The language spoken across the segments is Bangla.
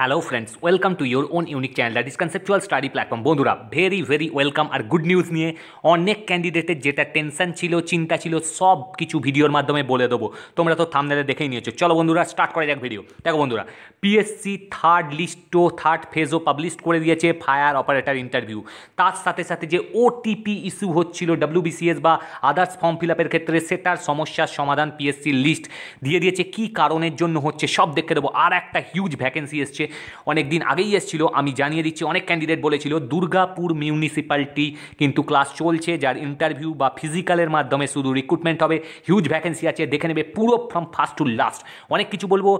Hello friends, welcome to your own unique channel that is conceptual study platform. বন্ধুরা, ভেরি ভেরি ওয়েলকাম। আর গুড নিউজ নিয়ে অনেক ক্যান্ডিডেটের যেটা টেনশন ছিল, চিন্তা ছিল, সব কিছু ভিডিওর মাধ্যমে বলে দেবো। তোমরা তো থাম্বনেলে দেখেই নিয়েছো। চলো বন্ধুরা, স্টার্ট করে যাক ভিডিও। দেখো বন্ধুরা, পিএসসি থার্ড ফেজও পাবলিশ করে দিয়েছে ফায়ার অপারেটর ইন্টারভিউ। তার সাথে সাথে যে ওটিপি ইস্যু হচ্ছিল ডব্লিউবিসিএস বা আদার্স ফর্ম ফিল আপের ক্ষেত্রে, সেটার সমস্যার সমাধান পিএসসির লিস্ট দিয়ে দিয়েছে, কী কারণের জন্য হচ্ছে সব দেখে দেবো। আর একটা হিউজ ভ্যাকেন্সি এসছে, অনেক দিন আগেই এসেছিল, আমি জানিয়ে দিচ্ছি। অনেক ক্যান্ডিডেট বলেছিল দুর্গাপুর মিউনিসিপ্যালিটি কিন্তু ক্লাস চলছে, যার ইন্টারভিউ বা ফিজিক্যালের মাধ্যমে শুধু রিক্রুটমেন্ট হবে। হিউজ ভ্যাকেন্সি আছে, দেখে নেবে পুরো ফ্রম ফার্স্ট টু লাস্ট। অনেক কিছু বলবো,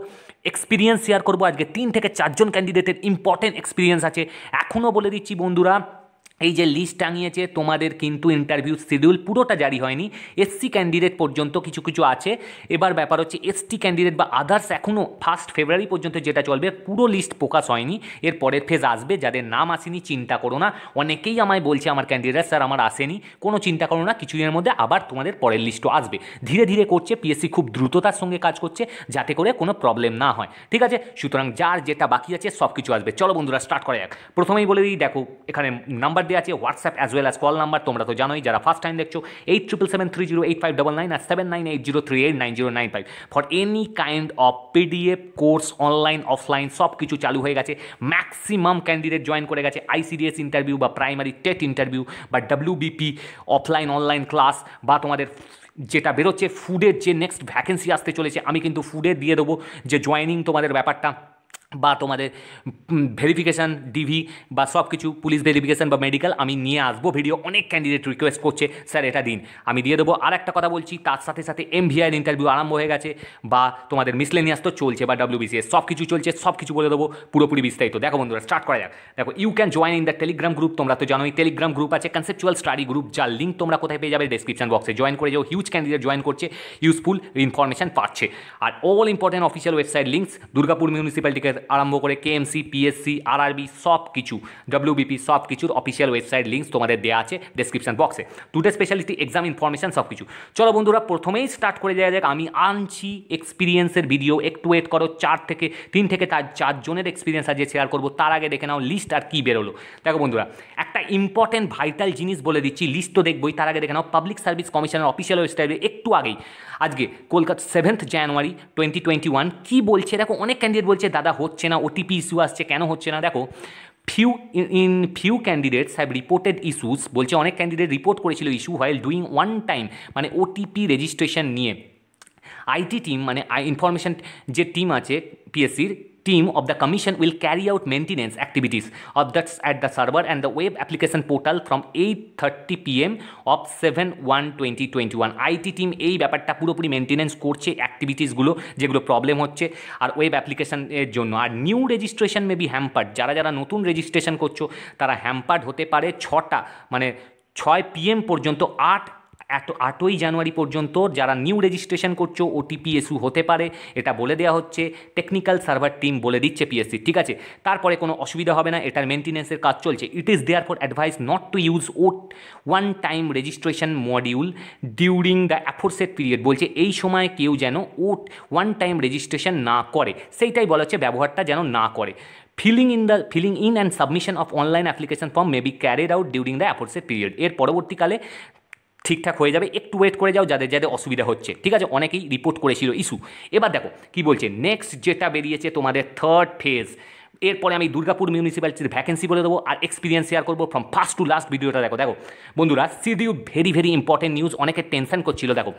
এক্সপিরিয়েন্স শেয়ার করবো। আজকে 3 থেকে 4 জন ক্যান্ডিডেটের ইম্পর্টেন্ট এক্সপিরিয়েন্স আছে। এখনও বলে দিচ্ছি বন্ধুরা, এই যে লিস্ট টাঙিয়েছে তোমাদের কিন্তু ইন্টারভিউ শিডিউল পুরোটা জারি হয়নি। এসসি ক্যান্ডিডেট পর্যন্ত কিছু কিছু আছে। এবার ব্যাপার হচ্ছে এসটি ক্যান্ডিডেট বা আদার্স এখনও 1 ফেব্রুয়ারি পর্যন্ত যেটা চলবে, পুরো লিস্ট প্রকাশ হয়নি। এর পরের ফেজ আসবে। যাদের নাম আসেনি চিন্তা করো না। অনেকেই আমায় বলছে আমার ক্যান্ডিডেট, স্যার আমার আসেনি। কোনো চিন্তা করো না, কিছুদিনের মধ্যে আবার তোমাদের পরের লিস্টও আসবে। ধীরে ধীরে করছে পিএসসি, খুব দ্রুততার সঙ্গে কাজ করছে যাতে করে কোনো প্রবলেম না হয়। ঠিক আছে, সুতরাং যার যেটা বাকি আছে সব কিছু আসবে। চলো বন্ধুরা, স্টার্ট করা যাক। প্রথমেই বলে দিই, দেখো এখানে নাম্বার দেওয়া আছে, WhatsApp as well as call number. তোমরা তো জানোই, যারা ফার্স্ট টাইম দেখছো 8773085999 আর 7980389095 for any kind of PDF course, online offline সব কিছু চালু হয়ে গেছে। ম্যাক্সিমাম ক্যান্ডিডেট জয়েন করে গেছে। আইসিডিএস ইন্টারভিউ বা প্রাইমারি টেট ইন্টারভিউ বা ডাব্লিউবিপি অফলাইন অনলাইন ক্লাস, বা তোমাদের যেটা বেরোচ্ছে ফুডের যে নেক্সট ভ্যাকেন্সি আসতে চলেছে, আমি কিন্তু ফুডে দিয়ে দেবো যে জয়েনিং তোমাদের ব্যাপারটা বা তোমাদের ভেরিফিকেশান ডিভি বা সব কিছু, পুলিশ ভেরিফিকেশান বা মেডিকেল আমি নিয়ে আসবো ভিডিও। অনেক ক্যান্ডিডেট রিকোয়েস্ট করছে, স্যার এটা দিন, আমি দিয়ে দেবো। আর একটা কথা বলছি, তার সাথে সাথে এমভিআইয়ের ইন্টারভিউ আরম্ভ হয়ে গেছে, বা তোমাদের মিসলেনিয়াস তো চলছে, বা ডাব্লিউবিসিএস সব কিছু চলছে, সব কিছু বলে দেবো পুরোপুরি বিস্তারিত। দেখো বন্ধুরা, স্টার্ট করা যাক। দেখো, you can join in the Telegram group. তোমরা তো জানোই টেলিগ্রাম গ্রুপ আছে, কনসেপচুয়াল স্টাডি গ্রুপ, যার লিঙ্ক তোমরা কোথায় পেয়ে যাবে, ডেসক্রিপশন বক্সে। জয়েন করে যাও, হিউজ ক্যান্ডিডেট জয়েন করছে, ইউজফুল ইনফরমেশন পাচ্ছে। আর all important official website links, Durgapur মিউনিসিপ্যালিটিকে আরম্ভ করে কেএমসি, পিএসসি, আরআরবি সব কিছু, ডব্লিউবিপি সব কিছুর অফিসিয়াল ওয়েবসাইট লিঙ্কস তোমাদের দেওয়া আছে ডেসক্রিপশন বক্সে। টুডে স্পেশালিটি এক্সাম ইনফরমেশন সব কিছু। চলো বন্ধুরা, প্রথমেই স্টার্ট করে দেওয়া যাক। আমি আনছি এক্সপিরিয়েন্সের ভিডিও, একটু ওয়েট করো। 3 থেকে 4 জনের এক্সপিরিয়েন্স আজকে শেয়ার করবো। তার আগে দেখে নাও লিস্ট আর কি বেরোলো। দেখো বন্ধুরা, একটা ইম্পর্টেন্ট ভাইটাল জিনিস বলে দিচ্ছি, লিস্ট তো দেখবোই, তার আগে দেখে নাও পাবলিক সার্ভিস কমিশনের অফিসিয়াল ওয়েবসাইটে একটু আগেই আজকে কলকাতা 7 জানুয়ারি 2021 কি বলছে। দেখো, অনেক ক্যান্ডিডেট বলছে দাদা হচ্ছে না, ওটিপি ইস্যু আসছে, কেন হচ্ছে না। দেখো, few candidates have reported issues, বলছে অনেক ক্যান্ডিডেট রিপোর্ট করেছিল issue while doing one time মানে ওটিপি রেজিস্ট্রেশন নিয়ে। আইটি টিম মানে ইনফরমেশন যে টিম আছে পিএসসির, team of the commission will carry out maintenance activities of that at the server and the web application portal from 8:30 pm of 7/1/2021। IT team এই ব্যাপারটা পুরোপুরি মেনটেনেন্স করছে, অ্যাক্টিভিটিসগুলো যেগুলো প্রবলেম হচ্ছে আর ওয়েব অ্যাপ্লিকেশনের জন্য। আর new registration may be hampered, যারা নতুন রেজিস্ট্রেশন করছো তারা হ্যাম্পার্ড হতে পারে 6টা মানে 6 PM পর্যন্ত, 8ই জানুয়ারি পর্যন্ত যারা নিউ রেজিস্ট্রেশন করছো ওটিপি ইস্যু হতে পারে, এটা বলে দেওয়া হচ্ছে। টেকনিক্যাল সার্ভার টিম বলে দিচ্ছে পিএসসি, ঠিক আছে। তারপরে কোনো অসুবিধা হবে না, এটার মেনটেন্যান্সের কাজ চলছে। It is there for advice not to use one time registration module during the aforesaid period, বলছে এই সময় কেউ যেন ওয়ান টাইম রেজিস্ট্রেশন না করে, সেইটাই বলা হচ্ছে, ব্যবহারটা যেন না করে। Filling in and submission of online application form may be carried out during the aforesaid period। এর পরবর্তীকালে ঠিকঠাক হয়ে যাবে, একটু ওয়েট করে যাও যাদের যাদের অসুবিধা হচ্ছে, ঠিক আছে। অনেকেই রিপোর্ট করেছিল ইস্যু। এবার দেখো কি বলছে, নেক্সট যেটা বেরিয়েছে তোমাদের থার্ড ফেজ। এরপরে আমি দুর্গাপুর মিউনিসিপ্যালিটির ভ্যাকেন্সি বলে দেবো আর এক্সপিরিয়েন্স শেয়ার করবো ফ্রম ফার্স্ট টু লাস্ট। ভিডিওটা দেখো। দেখো বন্ধুরা, schedule very very important news, অনেকের টেনশন করছিল। দেখো,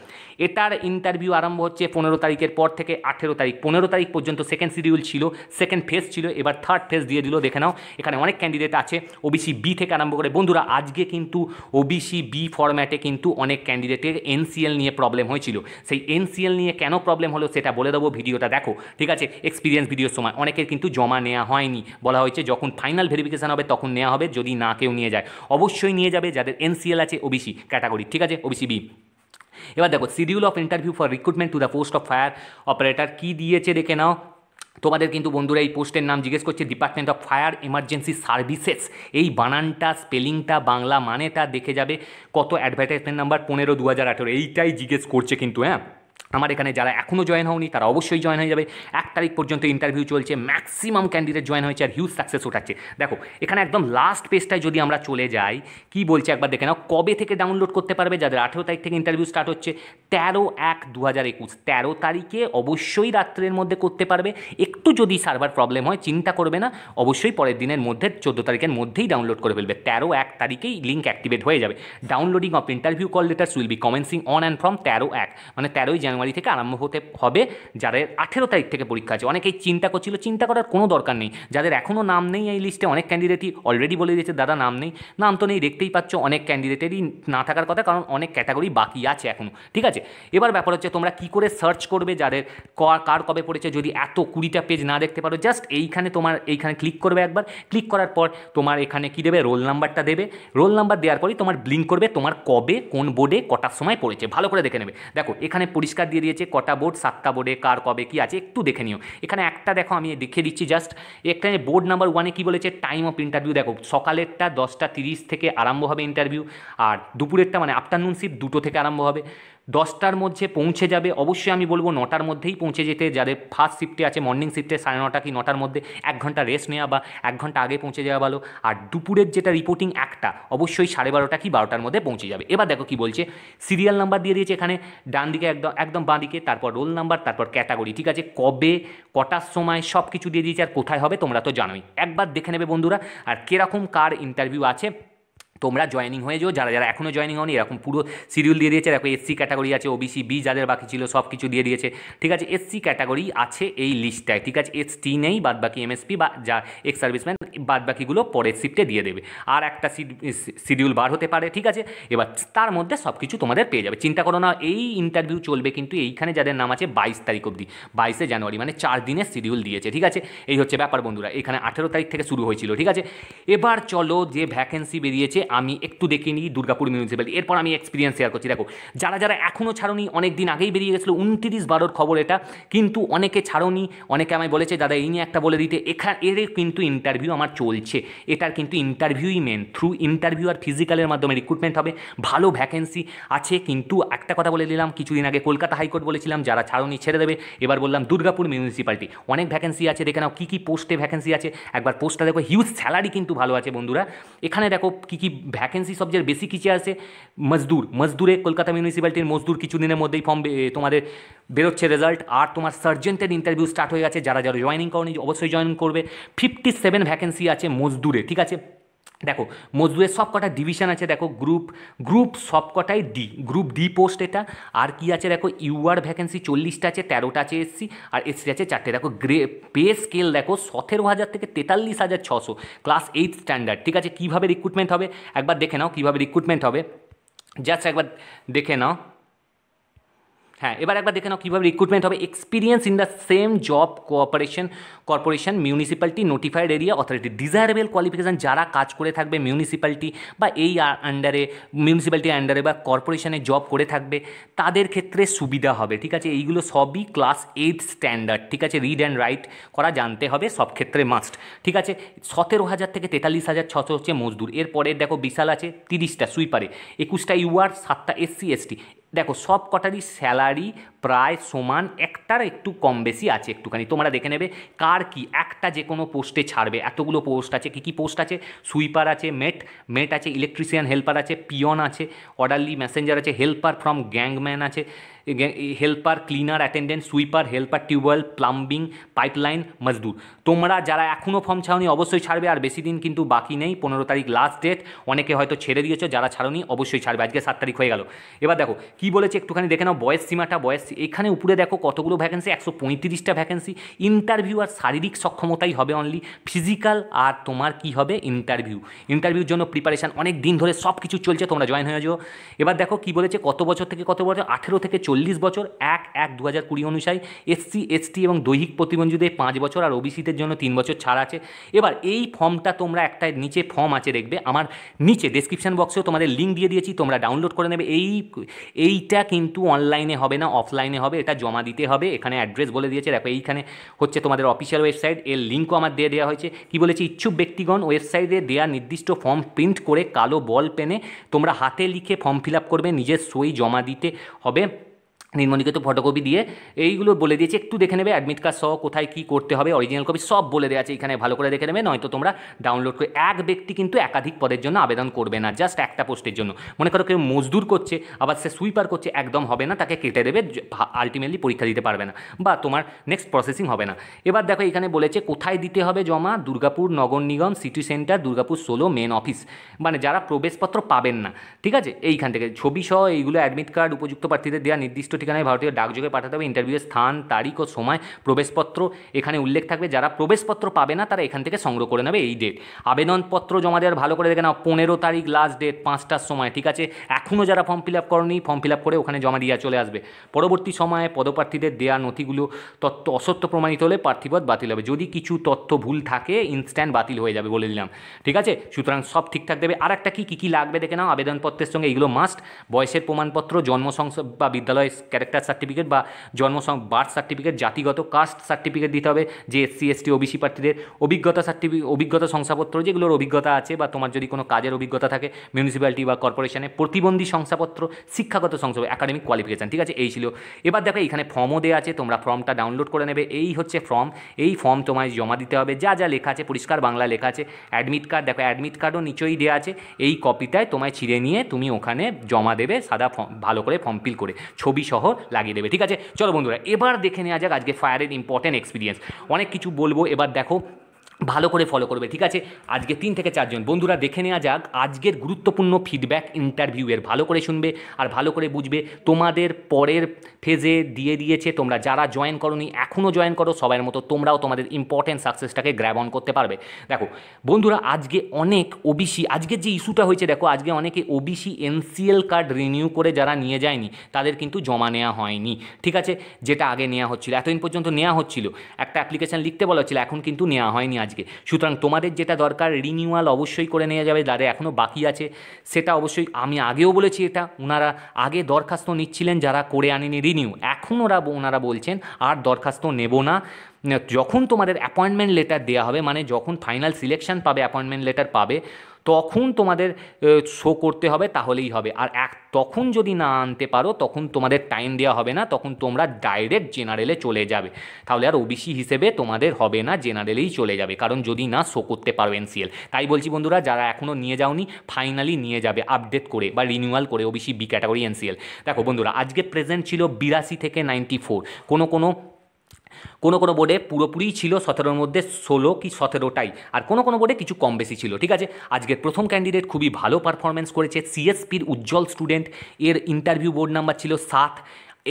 এটার ইন্টারভিউ আরম্ভ হচ্ছে 15 তারিখের পর থেকে 18 তারিখ। 15 তারিখ পর্যন্ত সেকেন্ড শিডিউল ছিল, সেকেন্ড ফেজ ছিল, এবার থার্ড ফেজ দিয়ে দিল। দেখে নাও, এখানে অনেক ক্যান্ডিডেট আছে ওবিসি বি থেকে আরম্ভ করে। বন্ধুরা, আজকে কিন্তু ওবিসি বি ফরম্যাটে কিন্তু অনেক ক্যান্ডিডেটের এনসিএল নিয়ে প্রবলেম হয়েছিল। সেই এনসিএল নিয়ে কেন প্রবলেম হলো সেটা বলে দেবো, ভিডিওটা দেখো, ঠিক আছে। এক্সপিরিয়েন্স ভিডিওর সময় অনেকের কিন্তু জমা নেওয়া হয়নি, বলা হয়েছে যখন ফাইনাল ভেরিফিকেশন হবে তখন নেওয়া হবে, যদি না কেউ নিয়ে যায় অবশ্যই নিয়ে যাবে যাদের এনসিএল আছে ওবিসি ক্যাটাগরি, ঠিক আছে, ওবিসি বি। এবার দেখো, schedule of interview for recruitment to the post of fire operator কি দিয়েছে দেখে নাও। তোমাদের কিন্তু বন্ধুরা এই পোস্টের নাম জিজ্ঞেস করছে department of fire emergency services. এই বানানটা, স্পেলিংটা, বাংলা মানেটা দেখে যাবে। কত অ্যাডভার্টাইজমেন্ট নাম্বার 15/2018, এইটাই জিজ্ঞেস করছে কিন্তু, হ্যাঁ। আমার এখানে যারা এখনও জয়েন হওনি তারা অবশ্যই জয়েন হয়ে যাবে। 1 তারিখ পর্যন্ত ইন্টারভিউ চলছে, ম্যাক্সিমাম ক্যান্ডিডেট জয়েন হয়েছে আর হিউজ সাকসেস ওঠাচ্ছে। দেখো এখানে একদম লাস্ট পেজটায় যদি আমরা চলে যাই, কি বলছে একবার দেখে নাও। কবে থেকে ডাউনলোড করতে পারবে? যাদের 18 তারিখ থেকে ইন্টারভিউ স্টার্ট হচ্ছে, 13/1/2021, 13 তারিখে অবশ্যই রাত্রের মধ্যে করতে পারবে। একটু যদি সার্ভার প্রবলেম হয় চিন্তা করবে না, অবশ্যই পরের দিনের মধ্যে 14 তারিখের মধ্যেই ডাউনলোড করে ফেলবে। 13/1 তারিখেই লিঙ্ক অ্যাক্টিভেট হয়ে যাবে। Downloading of interview call letters will be commencing on and from 13/1, মানে 13ই জানুয়ারি থেকে আরম্ভ হতে হবে। যাদের 18 তারিখ থেকে পরীক্ষা আছে, অনেকেই চিন্তা করছিল, চিন্তা করার কোনো দরকার নেই। যাদের এখনও নাম নেই এই লিস্টে, অনেক ক্যান্ডিডেটই অলরেডি বলে দিয়েছে দাদা নাম নেই। নাম তো নেই, দেখতেই পাচ্ছ অনেক ক্যান্ডিডেটেরই না থাকার কথা, কারণ অনেক ক্যাটাগরি বাকি আছে এখনও। ঠিক আছে, এবার ব্যাপার হচ্ছে তোমরা কী করে সার্চ করবে যাদের কার কবে পড়েছে। যদি এত 20টা পেজ না দেখতে পারো, জাস্ট এইখানে ক্লিক করবে একবার। ক্লিক করার পর তোমার এখানে কী দেবে, রোল নাম্বারটা দেবে। রোল নাম্বার দেওয়ার পরই তোমার ব্লিঙ্ক করবে তোমার কবে কোন বোর্ডে কটার সময় পড়েছে, ভালো করে দেখে নেবে। দেখো এখানে পরিষ্কার দিয়ে দিয়েছে কটা বোর্ড, 7টা বোর্ডে কার কবে কি আছে একটু দেখে নিও। এখানে একটা দেখো আমি দেখিয়ে দিচ্ছি জাস্ট। এখানে বোর্ড নাম্বার 1-এ কী বলেছে, টাইম অফ ইন্টারভিউ। দেখো সকালেরটা 10টা 30 থেকে আরম্ভ হবে ইন্টারভিউ, আর দুপুরেরটা মানে আফটারনুন শিফট 2টো থেকে আরম্ভ হবে। 10টার মধ্যে পৌঁছে যাবে, অবশ্যই আমি বলবো 9টার মধ্যেই পৌঁছে যেতে। যাদের ফার্স্ট শিফটে আছে মর্নিং শিফটে 9:30 কি 9টার মধ্যে 1 ঘন্টা রেস্ট নেওয়া বা 1 ঘন্টা আগে পৌঁছে যাওয়া ভালো। আর দুপুরের যেটা রিপোর্টিং একটা, অবশ্যই 12:30 কি 12টার মধ্যে পৌঁছে যাবে। এবার দেখো কি বলছে, সিরিয়াল নাম্বার দিয়ে দিয়েছে এখানে ডান দিকে একদম বাঁ দিকে, তারপর রোল নাম্বার, তারপর ক্যাটাগরি। ঠিক আছে, কবে কটার সময় সব কিছু দিয়ে দিয়েছে, আর কোথায় হবে তোমরা তো জানোই। একবার দেখে নেবে বন্ধুরা। আর কীরকম কার ইন্টারভিউ আছে তোমরা জয়েনিং হয়ে যাও। যারা যারা এখনও জয়েনিং হয়নি, এরকম পুরো শিডিউল দিয়ে দিয়েছে। দেখো এসসি ক্যাটাগরি আছে, ওবিসি বি যাদের বাকি ছিল সব কিছু দিয়ে দিয়েছে। ঠিক আছে, এসসি ক্যাটাগরি আছে এই লিস্টটায়। ঠিক আছে, এসটি নেই, বাদ বাকি এমএসপি বা যা এক্স সার্ভিসম্যান, বাদ বাকিগুলো পরের শিফটে দিয়ে দেবে। আর একটা শিডিউল বার হতে পারে। ঠিক আছে, এবার তার মধ্যে সব কিছু তোমাদের পেয়ে যাবে, চিন্তা করো না। এই ইন্টারভিউ চলবে কিন্তু এইখানে যাদের নাম আছে 22 তারিখ অবধি, 22শে জানুয়ারি, মানে 4 দিনের শিডিউল দিয়েছে। ঠিক আছে, এই হচ্ছে ব্যাপার বন্ধুরা। এখানে 18 তারিখ থেকে শুরু হয়েছিল। ঠিক আছে, এবার চলো যে ভ্যাকেন্সি বেরিয়েছে আমি একটু দেখে নিই দুর্গাপুর মিউনিসিপ্যালিটি, এরপর আমি এক্সপিরিয়েন্স শেয়ার করছি। দেখো যারা যারা এখনও ছাড়োনি, অনেক দিন আগেই বেরিয়ে গেছিলো, 29/12 খবর এটা, কিন্তু অনেকে ছাড়োনি। অনেকে আমায় বলেছে দাদা এই নিয়ে একটা বলে দিতে। এর কিন্তু ইন্টারভিউ আমার চলছে, এটার কিন্তু ইন্টারভিউই মেন। থ্রু ইন্টারভিউ আর ফিজিক্যালের মাধ্যমে রিক্রুটমেন্ট হবে। ভালো ভ্যাকেন্সি আছে, কিন্তু একটা কথা বলে দিলাম, কিছুদিন আগে কলকাতা হাইকোর্ট বলেছিলাম যারা ছাড়োনি ছেড়ে দেবে। এবার বললাম দুর্গাপুর মিউনিসিপ্যালিটি, অনেক ভ্যাকেন্সি আছে, দেখে নাও কী কী পোস্টে ভ্যাকেন্সি আছে। একবার পোস্টটা দেখো, হিউজ স্যালারি কিন্তু ভালো আছে বন্ধুরা। এখানে দেখো কী কী ভ্যাকেন্সি সবচেয়ে বেশি কিছু আছে। মজদুরে কলকাতা মিউনিসিপ্যালিটির মজদুর কিছুদিনের মধ্যেই ফর্ম তোমাদের বেরোচ্ছে রেজাল্ট। আর তোমার সার্জেন্টের ইন্টারভিউ স্টার্ট হয়ে গেছে, যারা যারা জয়েনিং করনি অবশ্যই জয়েন করবে। 57 ভ্যাকেন্সি আছে মজদুরে। ঠিক আছে, দেখো মজদুরের সব কটা ডিভিশন আছে। দেখো গ্রুপ সব কটাই গ্রুপ ডি পোস্ট এটা। আর কি আছে দেখো, ইউআর ভ্যাকেন্সি 40টা আছে, 13টা আছে এসসি, আর এসসি আছে 4টে। দেখো পে স্কেল দেখো 17,000 থেকে 43,600, ক্লাস 8 স্ট্যান্ডার্ড। ঠিক আছে, কীভাবে রিক্রুটমেন্ট হবে একবার দেখে নাও, কীভাবে রিক্রুটমেন্ট হবে জাস্ট একবার দেখে নাও। হ্যাঁ, এবার একবার দেখে নাও কীভাবে রিক্রুটমেন্ট হবে। Experience in the same job corporation municipality notified area authority, desirable qualification যারা কাজ করে থাকবে মিউনিসিপ্যালিটি বা এই আন্ডারে, মিউনিসিপ্যালিটির আন্ডারে বা কর্পোরেশনে জব করে থাকবে, তাদের ক্ষেত্রে সুবিধা হবে। ঠিক আছে, এইগুলো সবই ক্লাস 8 স্ট্যান্ডার্ড। ঠিক আছে, রিড অ্যান্ড রাইট করা জানতে হবে, সব ক্ষেত্রে মাস্ট। ঠিক আছে, 17,000 থেকে 43,600 হচ্ছে মজদুর। এরপরে দেখো বিশাল আছে 30টা সুইপারে, 21টা ইউআর, 7টা এসসি এসটি। দেখো সব কটারই স্যালারি প্রায় সমান, একটার একটু কম বেশি আছে একটুখানি, তোমরা দেখে নেবে কার কি। একটা যে কোনো পোস্টে ছাড়বে, এতগুলো পোস্ট আছে। কী কী পোস্ট আছে, সুইপার আছে, মেট আছে, ইলেকট্রিশিয়ান হেল্পার আছে, পিয়ন আছে, অর্ডারলি মেসেঞ্জার আছে, হেল্পার ফ্রম গ্যাংম্যান আছে, helper, cleaner, attendant, sweeper, helper, tube well, plumbing, pipeline, মজদুর। তোমরা যারা এখনও ফর্ম ছাড়োনি অবশ্যই ছাড়বে, আর বেশি দিন কিন্তু বাকি নেই, 15 তারিখ লাস্ট ডেট। অনেকে হয়তো ছেড়ে দিয়েছো, যারা ছাড়োনি অবশ্যই ছাড়বে, আজকে 7 তারিখ হয়ে গেল। এবার দেখো কী বলেছে একটুখানি দেখে নাও, বয়স সীমাটা। এখানে উপরে দেখো কতগুলো ভ্যাকেন্সি, 135টা ভ্যাকেন্সি। ইন্টারভিউ আর শারীরিক সক্ষমতাই হবে অনলি, ফিজিক্যাল আর তোমার কি হবে ইন্টারভিউর জন্য প্রিপারেশান অনেক দিন ধরে সব কিছু চলছে, তোমরা জয়েন হয়ে যাও। এবার দেখো কী বলেছে, কত বছর থেকে কত বছর, 18 থেকে 40 বছর, 1/1/2020 অনুযায়ী। এসসি এসটি এবং দৈহিক প্রতিবন্ধীদের 5 বছর, আর ওবিসিদের জন্য 3 বছর ছাড় আছে। এবার এই ফর্মটা তোমরা একটা নিচে ফর্ম আছে দেখবে, আমার নিচে ডেসক্রিপশন বক্সেও তোমাদের লিঙ্ক দিয়ে দিয়েছি, তোমরা ডাউনলোড করে নেবে। এইটা কিন্তু অনলাইনে হবে না, অফলাইনে হবে, এটা জমা দিতে হবে। এখানে অ্যাড্রেস বলে দিয়েছে, দেখো এইখানে হচ্ছে তোমাদের অফিসিয়াল ওয়েবসাইট, এর লিঙ্কও আমার দিয়ে দেওয়া হয়েছে। কি বলেছে, ইচ্ছুক ব্যক্তিগণ ওয়েবসাইটে দেওয়া নির্দিষ্ট ফর্ম প্রিন্ট করে কালো বল পেনে তোমরা হাতে লিখে ফর্ম ফিল আপ করবে, নিজের সই জমা দিতে হবে। নিম্নলিখিত ফটোকপি দিয়ে এইগুলো বলে দিয়েছে, একটু দেখে নেবে অ্যাডমিট কার্ড সহ কোথায় কী করতে হবে, অরিজিনাল কপি সব বলে দেওয়া আছে এখানে, ভালো করে দেখে নেবে, নয়তো তোমরা ডাউনলোড করে। এক ব্যক্তি কিন্তু একাধিক পদের জন্য আবেদন করবে না, জাস্ট একটা পোস্টের জন্য। মনে করো কেউ মজদুর করছে আবার সে সুইপার করছে, একদম হবে না, তাকে কেটে দেবে, আলটিমেটলি পরীক্ষা দিতে পারবে না বা তোমার নেক্সট প্রসেসিং হবে না। এবার দেখো এখানে বলেছে কোথায় দিতে হবে জমা, Durgapur Nagar Nigam, city centre, Durgapur 16 main office, মানে যারা প্রবেশপত্র পাবেন না, ঠিক আছে, এইখান থেকে ছবি সহ এইগুলো অ্যাডমিট কার্ড উপযুক্ত প্রার্থীদের দেওয়া নির্দিষ্ট ঠিকানায় ভারতীয় ডাকযোগে পাঠাতে হবে, ইন্টারভিউয়ের স্থান, তারিখ ও সময়, প্রবেশপত্র এখানে উল্লেখ থাকবে, যারা প্রবেশপত্র পাবে না তারা এখান থেকে সংগ্রহ করে নেবে এই ডেট। আবেদনপত্র জমা দেওয়ার ভালো করে দেখে নাও, 15 তারিখ লাস্ট ডেট, 5টার সময়, ঠিক আছে। এখনও যারা ফর্ম ফিল আপ করনি ফর্ম ফিল আপ করে ওখানে জমা দিয়ে চলে আসবে। পরবর্তী সময়ে পদপ্রার্থীদের দেওয়া নথিগুলো তথ্য অসত্য প্রমাণিত হলে প্রার্থীপদ বাতিল হবে, যদি কিছু তথ্য ভুল থাকে ইনস্ট্যান্ট বাতিল হয়ে যাবে বলে দিলাম, ঠিক আছে। সুতরাং সব ঠিকঠাক দেবে। আর একটা কী লাগবে দেখে নাও আবেদনপত্রের সঙ্গে, এগুলো মাস্ট: বয়সের প্রমাণপত্র, জন্ম বা বিদ্যালয় ক্যারেক্টার সার্টিফিকেট বা বার্থ সার্টিফিকেট, জাতিগত কাস্ট সার্টিফিকেট দিতে হবে, যে এসসি এসটি ওবিসি প্রার্থীদের অভিজ্ঞতা সার্টিফিকেট, অভিজ্ঞতা শংসাপত্র যেগুলোর অভিজ্ঞতা আছে বা তোমার যদি কোনো কাজের অভিজ্ঞতা থাকে মিউনিসিপ্যালিটি বা কর্পোরেশনে, প্রতিবন্ধী শংসাপত্র, শিক্ষাগত শংসাপত্র, একাডেমিক কোয়ালিফিকেশান, ঠিক আছে, এই ছিল। এবার দেখো এখানে ফর্মও দেওয়া আছে, তোমরা ফর্মটা ডাউনলোড করে নেবে, এই হচ্ছে ফর্ম। এই ফর্ম তোমায় জমা দিতে হবে, যা যা লেখা আছে পরিষ্কার বাংলা লেখা আছে। অ্যাডমিট কার্ড দেখো, অ্যাডমিট কার্ডও নিচেই দেওয়া আছে, এই কপিটায় তোমায় ছিঁড়ে নিয়ে তুমি ওখানে জমা দেবে, সাদা ফর্ম ভালো করে ফর্ম ফিল করে ছবি সহ লাগিয়ে দেবে, ঠিক আছে। চলো বন্ধুরা এবার দেখে নেওয়া যাক আজকে ফায়ারের ইম্পর্টেন্ট এক্সপিরিয়েন্স। অনেক কিছু বলবো, এবার দেখো ভালো করে ফলো করবে, ঠিক আছে। আজকে 3 থেকে 4 জন বন্ধুরা দেখে নেওয়া যাক আজকের গুরুত্বপূর্ণ ফিডব্যাক ইন্টারভিউয়ের, ভালো করে শুনবে আর ভালো করে বুঝবে। তোমাদের পরের ফেজে দিয়ে দিয়েছে, তোমরা যারা জয়েন করোনি এখনও জয়েন করো, সবার মতো তোমরাও তোমাদের ইম্পর্টেন্ট সাকসেসটাকে গ্র্যাব অন করতে পারবে। দেখো বন্ধুরা আজকে অনেক ওবিসি, আজকের যে ইস্যুটা হয়েছে দেখো, আজকে অনেকে ওবিসি এনসিএল কার্ড রিনিউ করে যারা নিয়ে যায়নি তাদের কিন্তু জমা নেওয়া হয়নি, ঠিক আছে, যেটা আগে নেওয়া হচ্ছিল, এতদিন পর্যন্ত নেওয়া হচ্ছিল, একটা অ্যাপ্লিকেশন লিখতে বলা হচ্ছিল, এখন কিন্তু নেওয়া হয়নি আজকে। সুতরাং তোমাদের যেটা দরকার রিনিউয়াল অবশ্যই করে নেওয়া যাবে, যারা এখনও বাকি আছে সেটা অবশ্যই, আমি আগেও বলেছি এটা, ওনারা আগে দরখাস্ত নিচ্ছিলেন যারা করে আনেনি রিনিউ, এখন ওনারা বলছেন আর দরখাস্ত নেব না, যখন তোমাদের অ্যাপয়েন্টমেন্ট লেটার দেওয়া হবে, মানে যখন ফাইনাল সিলেকশন পাবে, অ্যাপয়েন্টমেন্ট লেটার পাবে, তখন তোমাদের শো করতে হবে, তাহলেই হবে। আর তখন যদি না আনতে পারো তখন তোমাদের টাইম দেওয়া হবে না, তখন তোমরা ডাইরেক্ট জেনারেলে চলে যাবে, তাহলে আর ওবিসি হিসেবে তোমাদের হবে না, জেনারেলেই চলে যাবে, কারণ যদি না শো করতে পারো এনসিএল। তাই বলছি বন্ধুরা যারা এখনও নিয়ে যাওনি ফাইনালি নিয়ে যাবে আপডেট করে বা রিনিউয়াল করে ওবিসি বি ক্যাটাগরি এনসিএল। দেখো বন্ধুরা আজকে প্রেজেন্ট ছিল 82 থেকে 94, কোনো বোর্ডে পুরোপুরিই ছিল 17-র মধ্যে 16 কি 17টাই, আর কোনো বোর্ডে কিছু কম বেশি ছিল, ঠিক আছে। আজকের প্রথম ক্যান্ডিডেট খুবই ভালো পারফরমেন্স করেছে, সিএসপির উজ্জ্বল স্টুডেন্ট, এর ইন্টারভিউ বোর্ড নাম্বার ছিল 7।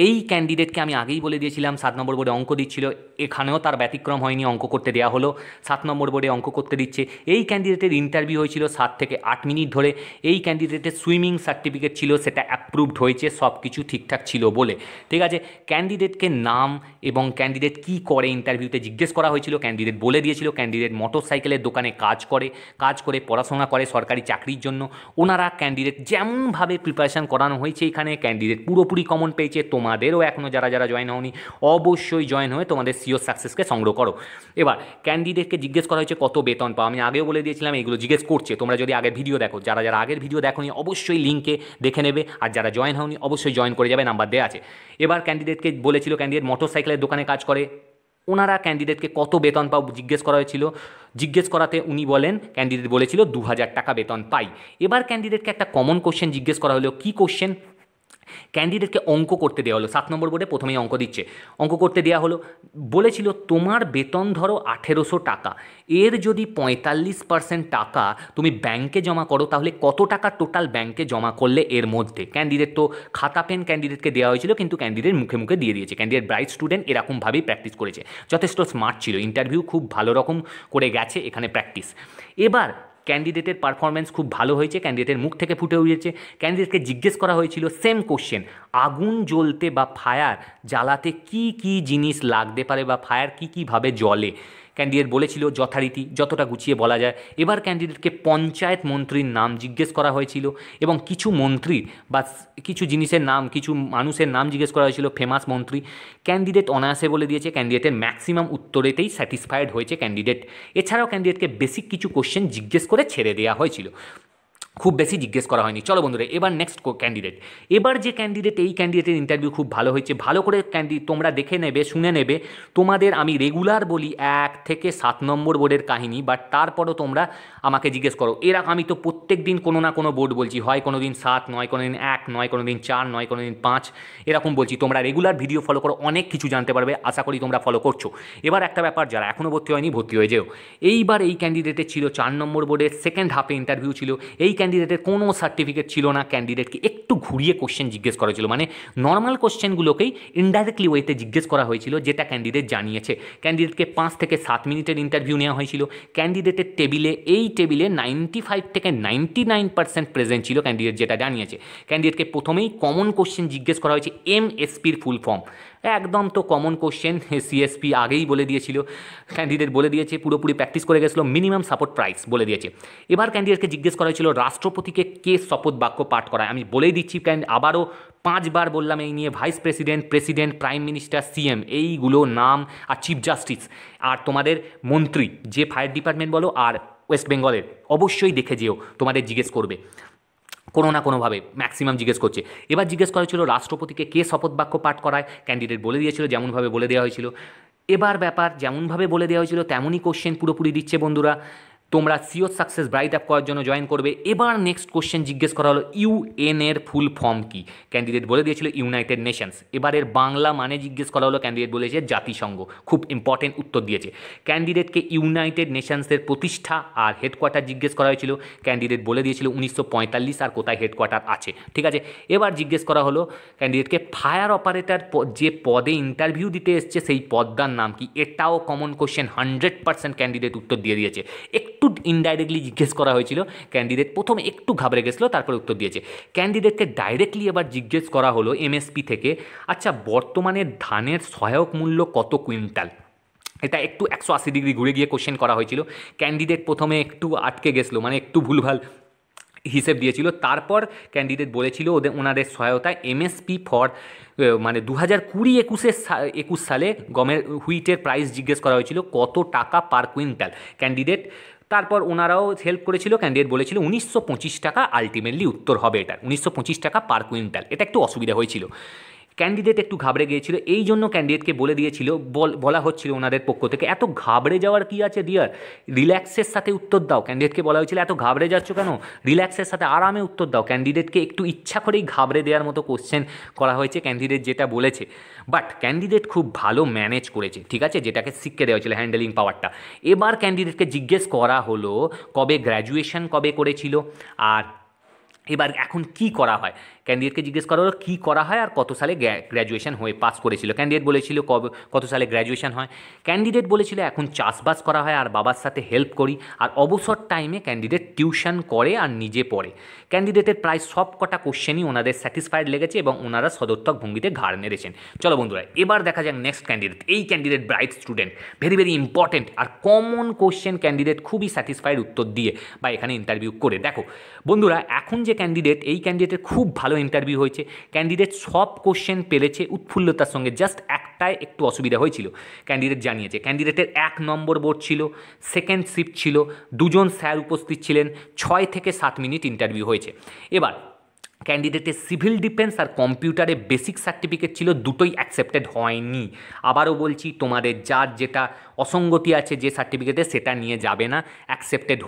এই ক্যান্ডিডেটকে আমি আগেই বলে দিয়েছিলাম 7 নম্বর বোর্ডে অঙ্ক দিচ্ছিল, এখানেও তার ব্যতিক্রম হয়নি, অঙ্ক করতে দেওয়া হলো, 7 নম্বর বোর্ডে অঙ্ক করতে দিচ্ছে। এই ক্যান্ডিডেটের ইন্টারভিউ হয়েছিল 7 থেকে 8 মিনিট ধরে, এই ক্যান্ডিডেটের সুইমিং সার্টিফিকেট ছিল, সেটা অ্যাপ্রুভড হয়েছে, সব কিছু ঠিকঠাক ছিল বলে, ঠিক আছে। ক্যান্ডিডেটকে নাম এবং ক্যান্ডিডেট কি করে ইন্টারভিউতে জিজ্ঞেস করা হয়েছিল, ক্যান্ডিডেট বলে দিয়েছিল ক্যান্ডিডেট মোটর সাইকেলের দোকানে কাজ করে পড়াশোনা করে সরকারি চাকরির জন্য। ওনারা ক্যান্ডিডেট যেমনভাবে প্রিপারেশান করানো হয়েছে এখানে, ক্যান্ডিডেট পুরোপুরি কমন পেয়েছে। তোমাদেরও এখনও যারা জয়েন হওনি অবশ্যই জয়েন হয়ে তোমাদের সিওর সাকসেসকে সংগ্রহ করো। এবার ক্যান্ডিডেটকে জিজ্ঞেস করা হয়েছে কত বেতন পাও, আমি আগেও বলে দিয়েছিলাম এগুলো জিজ্ঞেস করছে, তোমরা যদি আগের ভিডিও দেখো, যারা আগের ভিডিও দেখোনি অবশ্যই লিঙ্কে দেখে নেবে, আর যারা জয়েন হওনি অবশ্যই জয়েন করে যাবে, নাম্বার দেওয়া আছে। এবার ক্যান্ডিডেটকে বলেছিল ক্যান্ডিডেট মোটর সাইকেলের দোকানে কাজ করে, ওনারা ক্যান্ডিডেটকে কত বেতন পাও জিজ্ঞেস করা হয়েছিল, জিজ্ঞেস করাতে উনি বলেন, ক্যান্ডিডেট বলেছিল 2000 টাকা বেতন পাই। এবার ক্যান্ডিডেটকে একটা কমন কোশ্চেন জিজ্ঞেস করা হলো, কি কোশ্চেন, ক্যান্ডিডেটকে অঙ্ক করতে দেওয়া হলো, 7 নম্বর বোর্ডে প্রথমেই অঙ্ক দিচ্ছে, অঙ্ক করতে দেওয়া হলো, বলেছিল তোমার বেতন ধরো 1800 টাকা, এর যদি 45% টাকা তুমি ব্যাংকে জমা করো তাহলে কত টাকা টোটাল ব্যাংকে জমা করলে এর মধ্যে। ক্যান্ডিডেট তো খাতা পেন ক্যান্ডিডেটকে দেওয়া হয়েছিল, কিন্তু ক্যান্ডিডেট মুখে দিয়ে দিয়েছে, ক্যান্ডিডেট ব্রাইট স্টুডেন্ট এরকমভাবেই প্র্যাকটিস করেছে, যথেষ্ট স্মার্ট ছিল, ইন্টারভিউ খুব ভালো রকম করে গেছে এখানে প্র্যাকটিস। এবার ক্যান্ডিডেটের পারফরমেন্স খুব ভালো হয়েছে, ক্যান্ডিডেটের মুখ থেকে ফুটে উঠেছে, ক্যান্ডিডেটকে জিজ্ঞেস করা হয়েছিল সেম কোশ্চেন, আগুন জ্বলতে বা ফায়ার জ্বালাতে কি কি জিনিস লাগতে পারে বা ফায়ার কীভাবে জ্বলে। ক্যান্ডিডেট বলেছিল যথারীতি, যতটা গুছিয়ে বলা যায়। এবার ক্যান্ডিডেটকে পঞ্চায়েত মন্ত্রীর নাম জিজ্ঞেস করা হয়েছিল এবং কিছু মন্ত্রীর বা কিছু জিনিসের নাম, কিছু মানুষের নাম জিজ্ঞেস করা হয়েছিল, ফেমাস মন্ত্রী। ক্যান্ডিডেট অনায়াসে বলে দিয়েছে, ক্যান্ডিডেটের ম্যাক্সিমাম উত্তরেতেই স্যাটিসফাইড হয়েছে ক্যান্ডিডেট। এছাড়াও ক্যান্ডিডেটকে বেসিক কিছু কোশ্চেন জিজ্ঞেস করে ছেড়ে দেওয়া হয়েছিল। খুব বেশি জিজ্ঞেস করা হয়নি। চলো বন্ধুরা, এবার নেক্সট ক্যান্ডিডেট। এবার যে ক্যান্ডিডেট, এই ক্যান্ডিডেটের ইন্টারভিউ খুব ভালো হয়েছে, ভালো করে তোমরা দেখে নেবে, শুনে নেবে। তোমাদের আমি রেগুলার বলি 1 থেকে 7 নম্বর বোর্ডের কাহিনী, বাট তারপরও তোমরা আমাকে জিজ্ঞেস করো। আমি তো প্রত্যেক দিন কোনো না কোনো বোর্ড বলছি, হয় কোনো দিন 7 নয়, কোনো দিন 1 নয়, কোনো দিন 4 নয়, কোনো দিন 5, এরকম বলছি। তোমরা রেগুলার ভিডিও ফলো করো, অনেক কিছু জানতে পারবে, আশা করি তোমরা ফলো করছো। এবার একটা ব্যাপার, যারা এখনও ভর্তি হয়নি ভর্তি হয়ে যেও। এইবার এই ক্যান্ডিডেটের ছিল 4 নম্বর বোর্ডের সেকেন্ড হাফে ইন্টারভিউ ছিল। এই ক্যান্ডিডেটের কোনো সার্টিফিকেট ছিল না, ক্যান্ডিডেটকে একটু ঘুরিয়ে কোশ্চেন জিজ্ঞেস করা হয়েছিল, মানে নর্মাল কোশ্চেনগুলোকেই ইনডাইরেক্টলি ওয়েতে জিজ্ঞেস করা হয়েছিল, যেটা ক্যান্ডিডেট জানিয়েছে। ক্যান্ডিডেটকে 5 থেকে 7 মিনিটের ইন্টারভিউ নেওয়া হয়েছিল। ক্যান্ডিডেটের টেবিলে, এই টেবিলে 95 থেকে 99% প্রেজেন্ট ছিল, ক্যান্ডিডেট যেটা জানিয়েছে। ক্যান্ডিডেটকে প্রথমেই কমন কোশ্চেন জিজ্ঞেস করা হয়েছে, এমএসপির ফুল ফর্ম। একদম তো কমন কোশ্চেন, সিএসপি আগেই বলে দিয়েছিল, ক্যান্ডিডেট বলে দিয়েছে, পুরোপুরি প্র্যাকটিস করে গেছিলো। মিনিমাম সাপোর্ট প্রাইস বলে দিয়েছে। এবার ক্যান্ডিডেটকে জিজ্ঞেস করা হয়েছিল রাষ্ট্রপতিকে কে শপথ বাক্য পাঠ করায়। আমি বলেই দিচ্ছি, আবারও 5 বার বললাম এই নিয়ে, vice president, president, prime minister, CM, এইগুলো নাম, আর চিফ জাস্টিস, আর তোমাদের মন্ত্রী, যে ফায়ার ডিপার্টমেন্ট বলো আর ওয়েস্ট বেঙ্গলের, অবশ্যই দেখে যেও, তোমাদের জিজ্ঞেস করবে কোনো না কোনোভাবে, ম্যাক্সিমাম জিজ্ঞেস করছে। এবার জিজ্ঞেস করা হয়েছিল রাষ্ট্রপতিকে কে শপথ বাক্য পাঠ করায়। ক্যান্ডিডেট বলে দিয়েছিল, যেমনভাবে বলে দেওয়া হয়েছিল। এবার ব্যাপার, যেমনভাবে বলে দেওয়া হয়েছিল তেমনই কোশ্চেন পুরোপুরি দিচ্ছে বন্ধুরা। তোমরা সিওর সাকসেস ব্রাইট অ্যাপ করার জন্য জয়েন করবে। এবার নেক্সট কোশ্চেন জিজ্ঞেস করা হলো ইউএন এর ফুল ফর্ম কি। ক্যান্ডিডেট বলে দিয়েছিল ইউনাইটেড নেশনস। এবারের বাংলা মানে জিজ্ঞেস করা হলো, ক্যান্ডিডেট বলেছে জাতিসংঘ। খুব ইম্পর্টেন্ট উত্তর দিয়েছে। ক্যান্ডিডেটকে ইউনাইটেড নেশনসের প্রতিষ্ঠা আর হেডকোয়ার্টার জিজ্ঞেস করা হয়েছিল। ক্যান্ডিডেট বলে দিয়েছিল 1945 আর কোথায় হেডকোয়ার্টার আছে। ঠিক আছে, এবার জিজ্ঞেস করা হলো ক্যান্ডিডেটকে ফায়ার অপারেটর যে পদে ইন্টারভিউ দিতে এসছে সেই পদটার নাম কি। এটাও কমন কোশ্চেন, 100% ক্যান্ডিডেট উত্তর দিয়ে দিয়েছে। একটু ইনডাইরেক্টলি জিজ্ঞেস করা হয়েছিল, ক্যান্ডিডেট প্রথমে একটু ঘাবড়ে গেছিলো, তারপরে উত্তর দিয়েছে। ক্যান্ডিডেটকে ডাইরেক্টলি এবার জিজ্ঞেস করা হলো এমএসপি থেকে, আচ্ছা বর্তমানে ধানের সহায়ক মূল্য কত কুইন্টাল। এটা একটু 180 ডিগ্রি ঘুরে গিয়ে কোশ্চেন করা হয়েছিল। ক্যান্ডিডেট প্রথমে একটু আটকে গেছিলো, মানে একটু ভুলভাল হিসেব দিয়েছিল। তারপর ক্যান্ডিডেট বলেছিল ওনাদের সহায়তায় এমএসপি ফর মানে 2020-21 সালে গমের হুইটের প্রাইস জিজ্ঞেস করা হয়েছিল কত টাকা পার কুইন্টাল। ক্যান্ডিডেট তারপর ওনারাও হেল্প করেছিল। ক্যান্ডিডেট বলেছিল 1925 টাকা আলটিমেটলি উত্তর হবে। এটা 1925 টাকা পার কুইন্টাল। এটা একটু অসুবিধা হয়েছিল, ক্যান্ডিডেট একটু ঘাবড়ে গিয়েছিল। এই জন্য ক্যান্ডিডেটকে বলে দিয়েছিল, বলা হচ্ছিল ওনাদের পক্ষ থেকে, এত ঘাবড়ে যাওয়ার কি আছে ডিয়ার, রিল্যাক্সের সাথে উত্তর দাও। ক্যান্ডিডেটকে বলা হয়েছিল এত ঘাবড়ে যাচ্ছ কেন, রিল্যাক্সের সাথে আরামে উত্তর দাও। ক্যান্ডিডেটকে একটু ইচ্ছা করেই ঘাবড়ে দেওয়ার মতো কোশ্চেন করা হয়েছে, ক্যান্ডিডেট যেটা বলেছে। বাট ক্যান্ডিডেট খুব ভালো ম্যানেজ করেছে, ঠিক আছে, যেটাকে শিখে দেওয়া হয়েছিল হ্যান্ডেলিং পাওয়ারটা। এবার ক্যান্ডিডেটকে জিজ্ঞেস করা হলো কবে গ্র্যাজুয়েশন কবে করেছিল, আর এবার এখন কি করা হয়। ক্যান্ডিডেটকে জিজ্ঞেস করা হলো কী করা হয় আর কত সালে গ্র্যাজুয়েশন হয়ে পাস করেছিল। ক্যান্ডিডেট বলেছিল কত সালে গ্র্যাজুয়েশন হয়। ক্যান্ডিডেট বলেছিল এখন চাষবাস করা হয় আর বাবার সাথে হেল্প করি, আর অবসর টাইমে ক্যান্ডিডেট টিউশন করে আর নিজে পড়ে। ক্যান্ডিডেটের প্রায় সব কটা কোশ্চেনই ওনাদের স্যাটিসফাইড লেগেছে এবং ওনারা সদর্থক ভঙ্গিতে ঘাড় নেড়েছেন। চলো বন্ধুরা, এবার দেখা যাক নেক্সট ক্যান্ডিডেট। এই candidate bright student, very very important, আর কমন কোশ্চেন ক্যান্ডিডেট খুবই স্যাটিসফাইড উত্তর দিয়ে বা এখানে ইন্টারভিউ করে। দেখো বন্ধুরা, এখন যে ক্যান্ডিডেট, এই ক্যান্ডিডেটের খুব ভালো ইন্টারভিউ হয়েছে। ক্যান্ডিডেট সব কোশ্চেন পেরেছে উৎফুল্লতার সঙ্গে, জাস্ট একটাই একটু অসুবিধা হয়েছিল। ক্যান্ডিডেট জানিয়েছে ক্যান্ডিডেটের 1 নম্বর বোর্ড ছিল, সেকেন্ড শিফট ছিল, 2 জন স্যার উপস্থিত ছিলেন, 6 থেকে 7 মিনিট ইন্টারভিউ হয়েছে। এবার ক্যান্ডিডেটের সিভিল ডিফেন্স আর কম্পিউটারে বেসিক সার্টিফিকেট ছিল, দুটোই অ্যাকসেপ্টেড হয়নি। আবারও বলছি, তোমাদের যার যেটা অসঙ্গতি আছে যে সার্টিফিকেটে, সেটা নিয়ে যাবে না। অ্যাকসেপ্টেড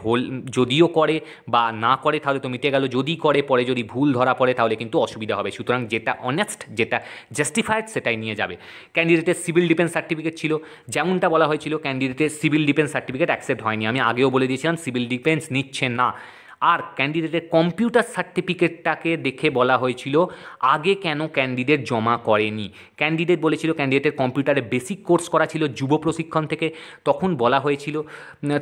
যদিও করে বা না করে তাহলে তো মিটে গেল, যদি করে পরে যদি ভুল ধরা পড়ে তাহলে কিন্তু অসুবিধা হবে। সুতরাং যেটা অনেস্ট, যেটা জাস্টিফাইড, সেটাই নিয়ে যাবে। ক্যান্ডিডেটের সিভিল ডিফেন্স সার্টিফিকেট ছিল, যেমনটা বলা হয়েছিল ক্যান্ডিডেটের সিভিল ডিফেন্স সার্টিফিকেট অ্যাকসেপ্ট হয়নি। আমি আগেও বলে দিয়েছিলাম সিভিল ডিফেন্স নিচ্ছে না। আর ক্যান্ডিডেটের কম্পিউটার সার্টিফিকেটটাকে দেখে বলা হয়েছিল আগে কেন ক্যান্ডিডেট জমা করেনি। ক্যান্ডিডেট বলেছিল ক্যান্ডিডেটের কম্পিউটারে বেসিক কোর্স করা ছিল যুব প্রশিক্ষণ থেকে। তখন বলা হয়েছিল,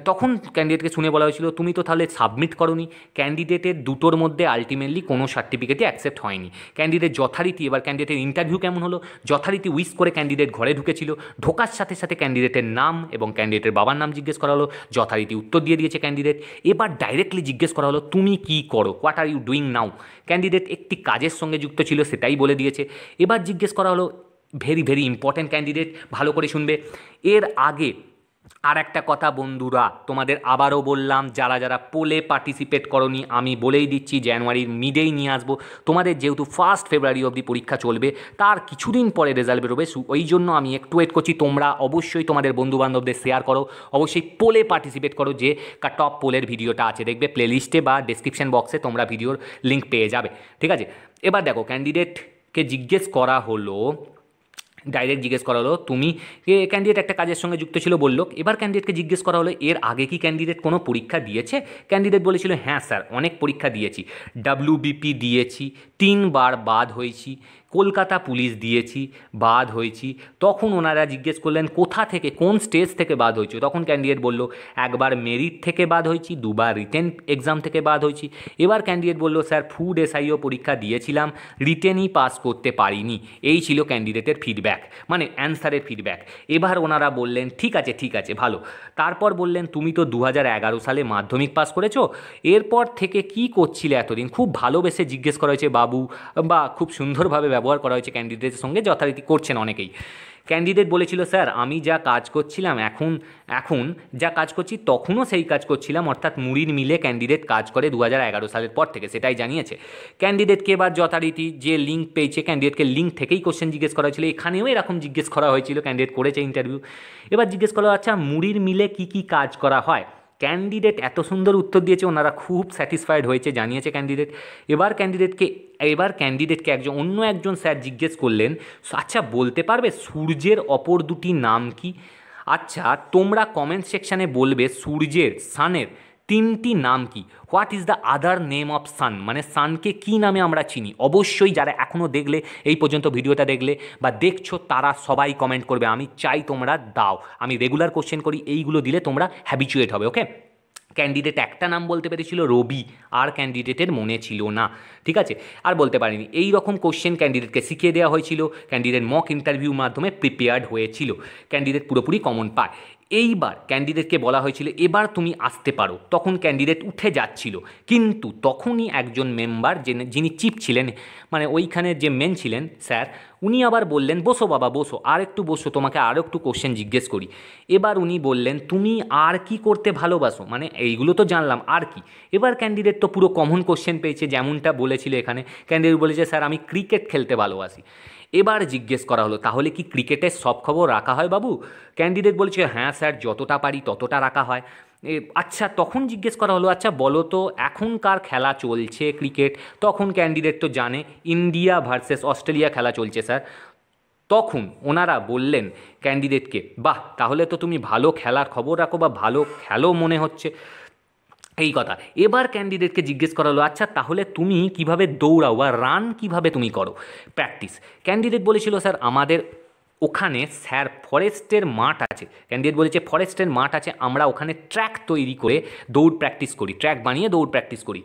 তখন ক্যান্ডিডেটকে শুনে বলা হয়েছিল তুমি তো তাহলে সাবমিট করোনি। ক্যান্ডিডেটের দুটোর মধ্যে আলটিমেটলি কোনো সার্টিফিকেটই অ্যাকসেপ্ট হয়নি। ক্যান্ডিডেট যথারীতি, এবার ক্যান্ডিডেটের ইন্টারভিউ কেমন হলো, যথারীতি উইশ করে ক্যান্ডিডেট ঘরে ঢুকেছিল। ঢোকার সাথে সাথে ক্যান্ডিডেটের নাম এবং ক্যান্ডিডেটের বাবার নাম জিজ্ঞেস করা হলো, যথারীতি উত্তর দিয়ে দিয়েছে ক্যান্ডিডেট। এবার ডাইরেক্টলি জিজ্ঞেস করা হলো তুমি কি করো, what are you doing now. Candidate একটি কাজের সঙ্গে যুক্ত ছিল, সেটাই বলে দিয়েছে। এবার জিজ্ঞেস করা হলো, ভেরি ভেরি ইম্পর্ট্যান্ট ক্যান্ডিডেট, ভালো করে শুনবে, এর আগে আর একটা কথা বন্ধুরা, তোমাদের আবারও বললাম, যারা যারা পোলে পার্টিসিপেট করনি আমি বলেই দিচ্ছি জানুয়ারির মিডেই নিয়ে আসবো। তোমাদের যেহেতু 1 ফেব্রুয়ারি অবধি পরীক্ষা চলবে, তার কিছুদিন পরে রেজাল্ট বেরোবে, ওই জন্য আমি একটু ওয়েট করছি। তোমরা অবশ্যই তোমাদের বন্ধুবান্ধবদের শেয়ার করো, অবশ্যই পোলে পার্টিসিপেট করো। যে টপ পোলের ভিডিওটা আছে দেখবে প্লেলিস্টে বা ডেসক্রিপশন বক্সে, তোমরা ভিডিওর লিঙ্ক পেয়ে যাবে। ঠিক আছে, এবার দেখো ক্যান্ডিডেটকে জিজ্ঞেস করা হলো, ডাইরেক্ট জিজ্ঞেস করা হলো তুমি ক্যান্ডিডেট একটা কাজের সঙ্গে যুক্ত ছিল বললো। এবার ক্যান্ডিডেটকে জিজ্ঞেস করা হলো এর আগে কি ক্যান্ডিডেট কোনো পরীক্ষা দিয়েছে। ক্যান্ডিডেট বলেছিল হ্যাঁ স্যার অনেক পরীক্ষা দিয়েছি, ডাব্লিউবিপি দিয়েছি, 3বার বাদ হয়েছি, কলকাতা পুলিশ দিয়েছি, বাদ হয়েছি। তখন ওনারা জিজ্ঞেস করলেন কোথা থেকে, কোন স্টেজ থেকে বাদ হয়েছে। তখন ক্যান্ডিডেট বলল একবার মেরিট থেকে বাদ হয়েছি, 2বার রিটেন এক্সাম থেকে বাদ হয়েছি। এবার ক্যান্ডিডেট বলল স্যার ফুড এসআইও পরীক্ষা দিয়েছিলাম, রিটেনই পাস করতে পারিনি। এই ছিল ক্যান্ডিডেটের ফিডব্যাক, মানে অ্যান্সারের ফিডব্যাক। এবার ওনারা বললেন ঠিক আছে ঠিক আছে ভালো। তারপর বললেন তুমি তো 2011 সালে মাধ্যমিক পাস করেছো, এরপর থেকে কি করছিলে এতদিন। খুব ভালোবেসে জিজ্ঞেস করা হয়েছে বাবু, বা খুব সুন্দরভাবে ব্যবহার করা হয়েছে ক্যান্ডিডেটের সঙ্গে, যথারীতি করছেন অনেকেই। ক্যান্ডিডেট বলেছিল স্যার আমি যা কাজ করছিলাম এখন এখন যা কাজ করছি তখনও সেই কাজ করছিলাম, অর্থাৎ মুড়ির মিলে ক্যান্ডিডেট কাজ করে 2011 সালের পর থেকে, সেটাই জানিয়েছে। ক্যান্ডিডেটকে এবার যথারীতি যে লিঙ্ক পেয়েছে, ক্যান্ডিডেটকে লিঙ্ক থেকেই কোশ্চেন জিজ্ঞেস করা হয়েছিল। এখানেও এরকম জিজ্ঞেস করা হয়েছিল, ক্যান্ডিডেট করেছে ইন্টারভিউ। এবার জিজ্ঞেস করা আচ্ছা মুড়ির মিলে কি কি কাজ করা হয়। ক্যান্ডিডেট এত সুন্দর উত্তর দিয়েছে, ওনারা খুব স্যাটিসফাইড হয়েছে, জানিয়েছে ক্যান্ডিডেট। এবার ক্যান্ডিডেটকে অন্য একজন স্যার জিজ্ঞেস করলেন আচ্ছা বলতে পারবে সূর্যের অপর দুটি নাম কি। আচ্ছা তোমরা কমেন্ট সেকশানে বলবে সূর্যের, সানের 3টি নাম কি। What is the other name of sun, মানে সানকে কী নামে আমরা চিনি। অবশ্যই যারা এখনও দেখলে, এই পর্যন্ত ভিডিওটা দেখলে বা দেখছো, তারা সবাই কমেন্ট করবে। আমি চাই তোমরা দাও, আমি রেগুলার কোশ্চেন করি, এইগুলো দিলে তোমরা হ্যাবিচুয়েট হবে। ওকে, ক্যান্ডিডেট একটা নাম বলতে পেরেছিল রবি, আর ক্যান্ডিডেটের মনে ছিল না। ঠিক আছে, আর বলতে পারিনি। এই রকম কোশ্চেন ক্যান্ডিডেটকে শিখিয়ে দেওয়া হয়েছিল, ক্যান্ডিডেট মক ইন্টারভিউর মাধ্যমে প্রিপেয়ার্ড হয়েছিল, ক্যান্ডিডেট পুরোপুরি কমন পায়। এইবার ক্যান্ডিডেটকে বলা হয়েছিল এবার তুমি আসতে পারো, তখন ক্যান্ডিডেট উঠে যাচ্ছিল, কিন্তু তখনই একজন মেম্বার যিনি চিফ ছিলেন, মানে ওইখানে যে মেন ছিলেন স্যার, উনি আবার বললেন বসো বাবা বসো, আর একটু বসো, তোমাকে আরও একটু কোশ্চেন জিজ্ঞেস করি। এবার উনি বললেন তুমি আর কি করতে ভালোবাসো, মানে এইগুলো তো জানলাম আর কি। এবার ক্যান্ডিডেট তো পুরো কমন কোশ্চেন পেয়েছে, যেমনটা বলেছিল এখানে। ক্যান্ডিডেট বলেছে স্যার আমি ক্রিকেট খেলতে ভালোবাসি। এবার জিজ্ঞেস করা হলো তাহলে কি ক্রিকেটের সব খবর রাখা হয় বাবু। ক্যান্ডিডেট বলেছে হ্যাঁ স্যার যতটা পারি ততটা রাখা হয়। আচ্ছা তখন জিজ্ঞেস করা হলো আচ্ছা বলো তো এখনকার খেলা চলছে ক্রিকেট। তখন ক্যান্ডিডেট তো জানে ইন্ডিয়া ভার্সেস অস্ট্রেলিয়া খেলা চলছে স্যার। তখন ওনারা বললেন ক্যান্ডিডেটকে বাহ তাহলে তো তুমি ভালো খেলার খবর রাখো বা ভালো খেলো মনে হচ্ছে, এই কথা। এবার ক্যান্ডিডেটকে জিজ্ঞেস করা হলো আচ্ছা তাহলে তুমি কিভাবে দৌড়াও বা রান কিভাবে তুমি করো, প্র্যাকটিস। ক্যান্ডিডেট বলেছিল স্যার আমাদের ওখানে স্যার ফরেস্টের মাঠ আছে। ক্যান্ডিডেট বলেছে ফরেস্টের মাঠ আছে, আমরা ওখানে ট্র্যাক তৈরি করে দৌড় প্র্যাকটিস করি, ট্র্যাক বানিয়ে দৌড় প্র্যাকটিস করি।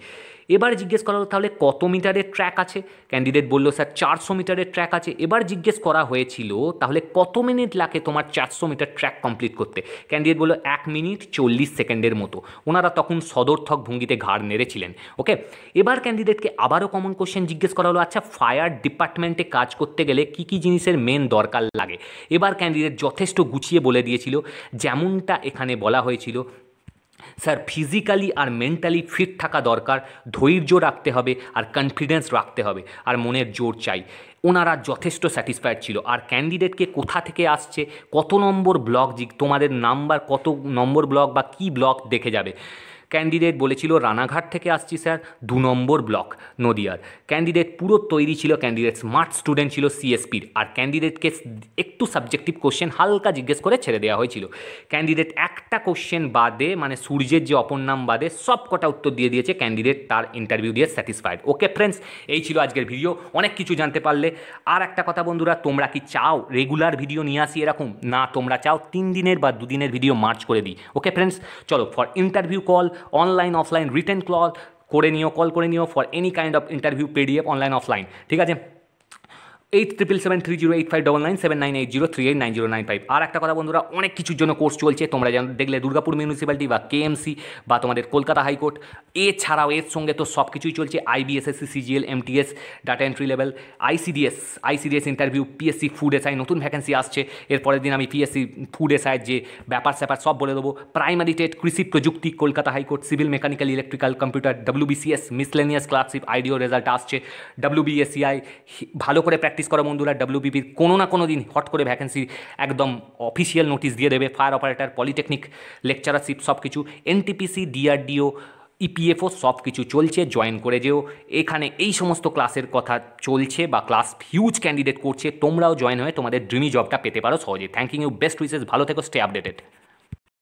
এবার জিজ্ঞেস করা হলো তাহলে কত মিটারের ট্র্যাক আছে। ক্যান্ডিডেট বলল স্যার 400 মিটারের ট্র্যাক আছে। এবার জিজ্ঞেস করা হয়েছিল তাহলে কত মিনিট লাগে তোমার 400 মিটার ট্র্যাক কমপ্লিট করতে। ক্যান্ডিডেট বলল 1 মিনিট 40 সেকেন্ডের মতো। ওনারা তখন সদর্থক ভঙ্গিতে ঘাড় নেড়েছিলেন। ওকে, এবার ক্যান্ডিডেটকে আবারও কমন কোশ্চেন জিজ্ঞেস করা হলো আচ্ছা ফায়ার ডিপার্টমেন্টে কাজ করতে গেলে কী কী জিনিসের মেন দরকার লাগে। এবার ক্যান্ডিডেট যথেষ্ট গুছিয়ে বলে দিয়েছিল, যেমনটা এখানে বলা হয়েছিল স্যার ফিজিক্যালি আর মেন্টালি ফিট থাকা দরকার, ধৈর্য রাখতে হবে আর কনফিডেন্স রাখতে হবে আর মনের জোর চাই। ওনারা যথেষ্ট স্যাটিসফাইড ছিল। আর ক্যান্ডিডেটকে কোথা থেকে আসছে, কত নম্বর ব্লক, তোমাদের নাম্বার কত নম্বর ব্লক বা কী ব্লক দেখে যাবে। ক্যান্ডিডেট বলেছিল রানাঘাট থেকে আসছি স্যার, 2 নম্বর ব্লক নদিয়ার। ক্যান্ডিডেট পুরো তৈরি ছিল, ক্যান্ডিডেট স্মার্ট স্টুডেন্ট ছিল সিএসপির। আর ক্যান্ডিডেটকে একটু সাবজেক্টিভ কোশ্চেন হালকা জিজ্ঞেস করে ছেড়ে দেওয়া হয়েছিল। ক্যান্ডিডেট একটা কোশ্চেন বাদে, মানে সূর্যের যে অপর নাম বাদে সব কটা উত্তর দিয়ে দিয়েছে। ক্যান্ডিডেট তার ইন্টারভিউ দিয়ে স্যাটিসফাইড। ওকে ফ্রেন্ডস, এই ছিল আজকের ভিডিও, অনেক কিছু জানতে পারলে। আর একটা কথা বন্ধুরা, তোমরা কি চাও রেগুলার ভিডিও নিয়ে আসি এরকম, না তোমরা চাও 3 দিনের বা 2 দিনের ভিডিও মার্চ করে দিই। ওকে ফ্রেন্ডস, চলো for interview call online offline written call করে নিও for any kind of interview PDF online offline, ঠিক আছে। 8377308599793803890995। আর একটা কথা বন্ধুরা, অনেক কিছুর জন্য কোর্স চলছে, তোমরা যেন দেখলে দুর্গাপুর মিউনিসিপ্যালিটি বা কেএমসি বা তোমাদের কলকাতা হাইকোর্ট, এছাড়াও এর সঙ্গে তো সব কিছুই চলছে, IBSSC, CGL, MTS, data entry level, ICDS interview, PSC food SI নতুন ভ্যাকেন্সি আসছে। এরপরের দিন আমি পিএসসি ফুড এসআইয়ের যে ব্যাপার স্যাপার সব বলে দেবো। প্রাইমারি টেট, কৃষি প্রযুক্তি, Kolkata high court, civil, mechanical, electrical, computer, WBCS, miscellaneous clerkship, IDO result আসছে, ডব্লিউবিএসসিআই। ভালো করে প্র্যাকটিস করো বন্ধুরা, ডব্লিউবিপির কোনো না কোনো দিন হট করে ভ্যাকেন্সি একদম অফিসিয়াল নোটিশ দিয়ে দেবে। ফায়ার অপারেটর, পলিটেকনিক, লেকচারারশিপ সব কিছু, এনটিপিসি, ডিআরডিও, ইপিএফও সব কিছু চলছে, জয়েন করে যেও। এখানে এই সমস্ত ক্লাসের কথা চলছে বা ক্লাস হিউজ ক্যান্ডিডেট করছে, তোমরাও জয়েন হয়ে তোমাদের ড্রিমি জবটা পেতে পারো সহজে। থ্যাংক ইউ, বেস্ট উইসেস, ভালো থেকো, স্টে আপডেটেড।